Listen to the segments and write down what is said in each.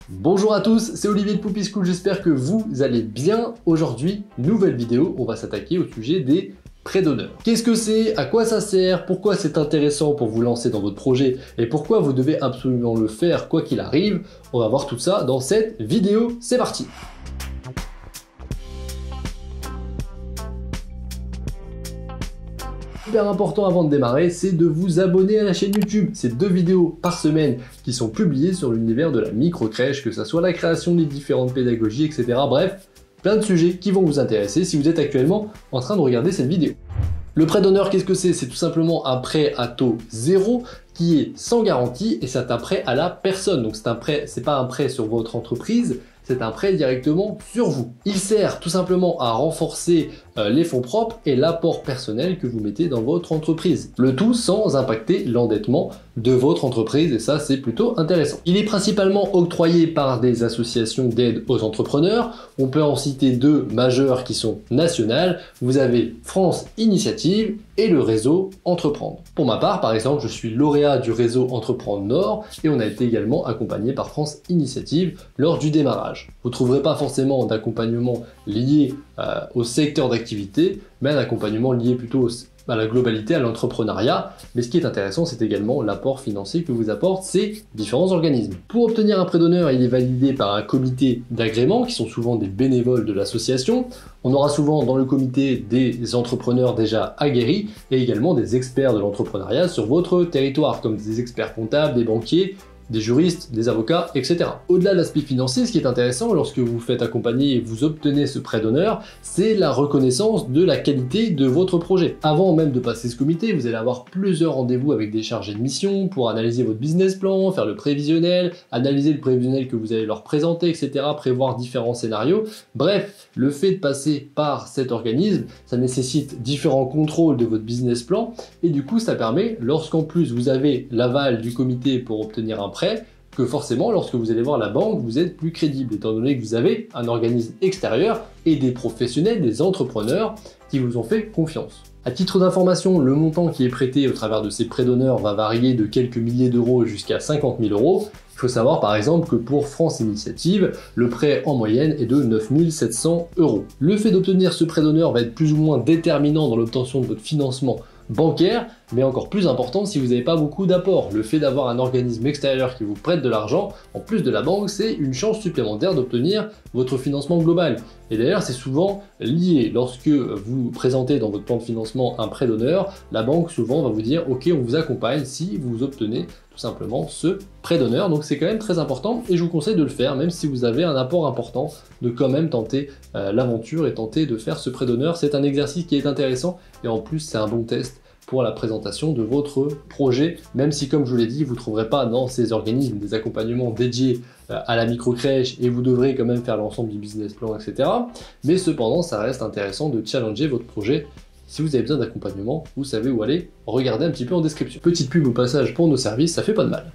Bonjour à tous, c'est Olivier de Poupy School, j'espère que vous allez bien. Aujourd'hui, nouvelle vidéo, on va s'attaquer au sujet des prêts d'honneur. Qu'est-ce que c'est? À quoi ça sert? Pourquoi c'est intéressant pour vous lancer dans votre projet? Et pourquoi vous devez absolument le faire quoi qu'il arrive? On va voir tout ça dans cette vidéo, c'est parti! Super important avant de démarrer, c'est de vous abonner à la chaîne YouTube. C'est 2 vidéos par semaine qui sont publiées sur l'univers de la micro-crèche, que ce soit la création des différentes pédagogies, etc. Bref, plein de sujets qui vont vous intéresser si vous êtes actuellement en train de regarder cette vidéo. Le prêt d'honneur, qu'est-ce que c'est? C'est tout simplement un prêt à taux zéro qui est sans garantie et c'est un prêt à la personne. Donc c'est pas un prêt sur votre entreprise, c'est un prêt directement sur vous. Il sert tout simplement à renforcer les fonds propres et l'apport personnel que vous mettez dans votre entreprise. Le tout sans impacter l'endettement de votre entreprise et ça c'est plutôt intéressant. Il est principalement octroyé par des associations d'aide aux entrepreneurs. On peut en citer 2 majeures qui sont nationales. Vous avez France Initiative et le réseau Entreprendre. Pour ma part, par exemple, je suis lauréat du réseau Entreprendre Nord et on a été également accompagné par France Initiative lors du démarrage. Vous ne trouverez pas forcément d'accompagnement lié au secteur d'activité, mais un accompagnement lié plutôt à la globalité, à l'entrepreneuriat. Mais ce qui est intéressant, c'est également l'apport financier que vous apportent ces différents organismes. Pour obtenir un prêt d'honneur, il est validé par un comité d'agrément, qui sont souvent des bénévoles de l'association. On aura souvent dans le comité des entrepreneurs déjà aguerris et également des experts de l'entrepreneuriat sur votre territoire, comme des experts comptables, des banquiers, des juristes, des avocats, etc. Au-delà de l'aspect financier, ce qui est intéressant lorsque vous faites accompagner et vous obtenez ce prêt d'honneur, c'est la reconnaissance de la qualité de votre projet. Avant même de passer ce comité, vous allez avoir plusieurs rendez-vous avec des chargés de mission pour analyser votre business plan, faire le prévisionnel, analyser le prévisionnel que vous allez leur présenter, etc., prévoir différents scénarios. Bref, le fait de passer par cet organisme, ça nécessite différents contrôles de votre business plan et du coup, ça permet, lorsqu'en plus vous avez l'aval du comité pour obtenir un prêt, que forcément lorsque vous allez voir la banque, vous êtes plus crédible étant donné que vous avez un organisme extérieur et des professionnels, des entrepreneurs qui vous ont fait confiance. À titre d'information, le montant qui est prêté au travers de ces prêts d'honneur va varier de quelques milliers d'euros jusqu'à 50 000 euros. Il faut savoir par exemple que pour France Initiative, le prêt en moyenne est de 9 700 euros. Le fait d'obtenir ce prêt d'honneur va être plus ou moins déterminant dans l'obtention de votre financement bancaire, mais encore plus important si vous n'avez pas beaucoup d'apports. Le fait d'avoir un organisme extérieur qui vous prête de l'argent, en plus de la banque, c'est une chance supplémentaire d'obtenir votre financement global. Et d'ailleurs, c'est souvent lié. Lorsque vous présentez dans votre plan de financement un prêt d'honneur, la banque souvent va vous dire « Ok, on vous accompagne si vous obtenez tout simplement ce prêt d'honneur ». Donc c'est quand même très important et je vous conseille de le faire, même si vous avez un apport important, de quand même tenter l'aventure et tenter de faire ce prêt d'honneur. C'est un exercice qui est intéressant et en plus c'est un bon test pour la présentation de votre projet, même si comme je vous l'ai dit, vous ne trouverez pas dans ces organismes des accompagnements dédiés à la micro-crèche et vous devrez quand même faire l'ensemble du business plan, etc. Mais cependant, ça reste intéressant de challenger votre projet. Si vous avez besoin d'accompagnement, vous savez où aller, regardez un petit peu en description. Petite pub au passage pour nos services, ça fait pas de mal.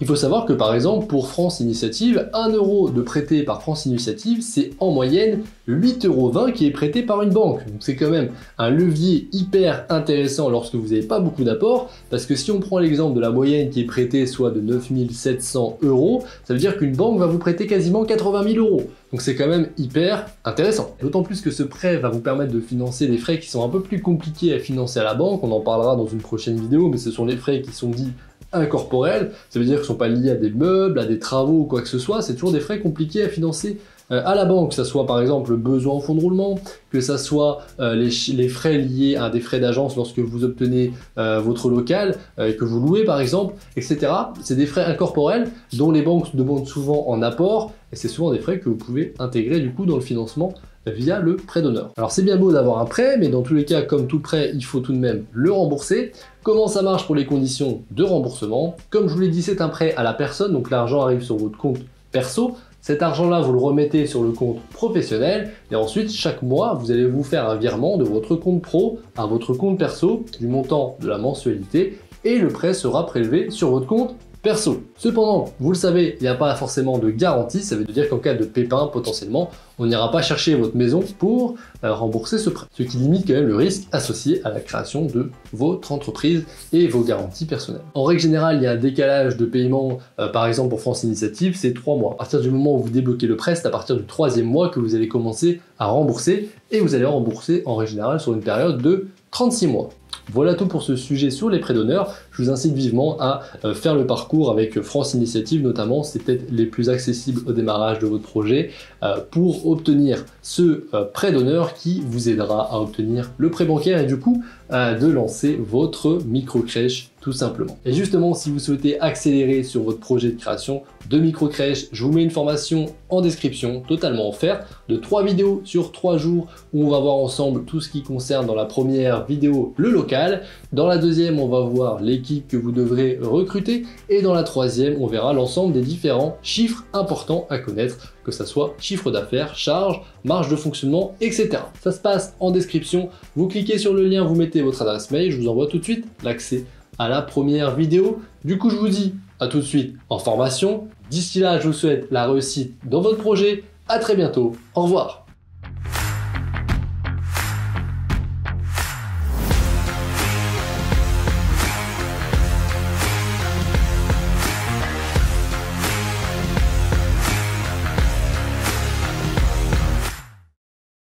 Il faut savoir que par exemple pour France Initiative, 1 euro de prêté par France Initiative, c'est en moyenne 8,20 € qui est prêté par une banque. Donc c'est quand même un levier hyper intéressant lorsque vous n'avez pas beaucoup d'apports, parce que si on prend l'exemple de la moyenne qui est prêtée soit de 9 700 euros, ça veut dire qu'une banque va vous prêter quasiment 80 000 euros. Donc c'est quand même hyper intéressant. D'autant plus que ce prêt va vous permettre de financer des frais qui sont un peu plus compliqués à financer à la banque, on en parlera dans une prochaine vidéo, mais ce sont les frais qui sont dits incorporels, ça veut dire qu'ils ne sont pas liés à des meubles, à des travaux ou quoi que ce soit, c'est toujours des frais compliqués à financer à la banque, que ça soit par exemple le besoin en fonds de roulement, que ça soit les frais liés à des frais d'agence lorsque vous obtenez votre local, que vous louez par exemple, etc. C'est des frais incorporels dont les banques demandent souvent en apport, et c'est souvent des frais que vous pouvez intégrer du coup dans le financement via le prêt d'honneur. Alors c'est bien beau d'avoir un prêt, mais dans tous les cas, comme tout prêt, il faut tout de même le rembourser. Comment ça marche pour les conditions de remboursement? Comme je vous l'ai dit, c'est un prêt à la personne, donc l'argent arrive sur votre compte perso. Cet argent-là, vous le remettez sur le compte professionnel et ensuite, chaque mois, vous allez vous faire un virement de votre compte pro à votre compte perso du montant de la mensualité et le prêt sera prélevé sur votre compte perso. Cependant, vous le savez, il n'y a pas forcément de garantie, ça veut dire qu'en cas de pépin, potentiellement, on n'ira pas chercher votre maison pour rembourser ce prêt, ce qui limite quand même le risque associé à la création de votre entreprise et vos garanties personnelles. En règle générale, il y a un décalage de paiement, par exemple pour France Initiative, c'est 3 mois. À partir du moment où vous débloquez le prêt, c'est à partir du 3e mois que vous allez commencer à rembourser, et vous allez rembourser en règle générale sur une période de 36 mois. Voilà tout pour ce sujet sur les prêts d'honneur. Je vous incite vivement à faire le parcours avec France Initiative notamment, c'est peut-être les plus accessibles au démarrage de votre projet pour obtenir ce prêt d'honneur qui vous aidera à obtenir le prêt bancaire et du coup de lancer votre micro-crèche tout simplement. Et justement, si vous souhaitez accélérer sur votre projet de création de micro-crèche, je vous mets une formation en description totalement offerte de 3 vidéos sur 3 jours où on va voir ensemble tout ce qui concerne dans la première vidéo le local, dans la deuxième on va voir l'équipe que vous devrez recruter et dans la troisième on verra l'ensemble des différents chiffres importants à connaître, que ça soit chiffre d'affaires, charges, marge de fonctionnement, etc. Ça se passe en description, vous cliquez sur le lien, vous mettez votre adresse mail, je vous envoie tout de suite l'accès à la première vidéo. Du coup je vous dis à tout de suite en formation. D'ici là je vous souhaite la réussite dans votre projet, à très bientôt, au revoir.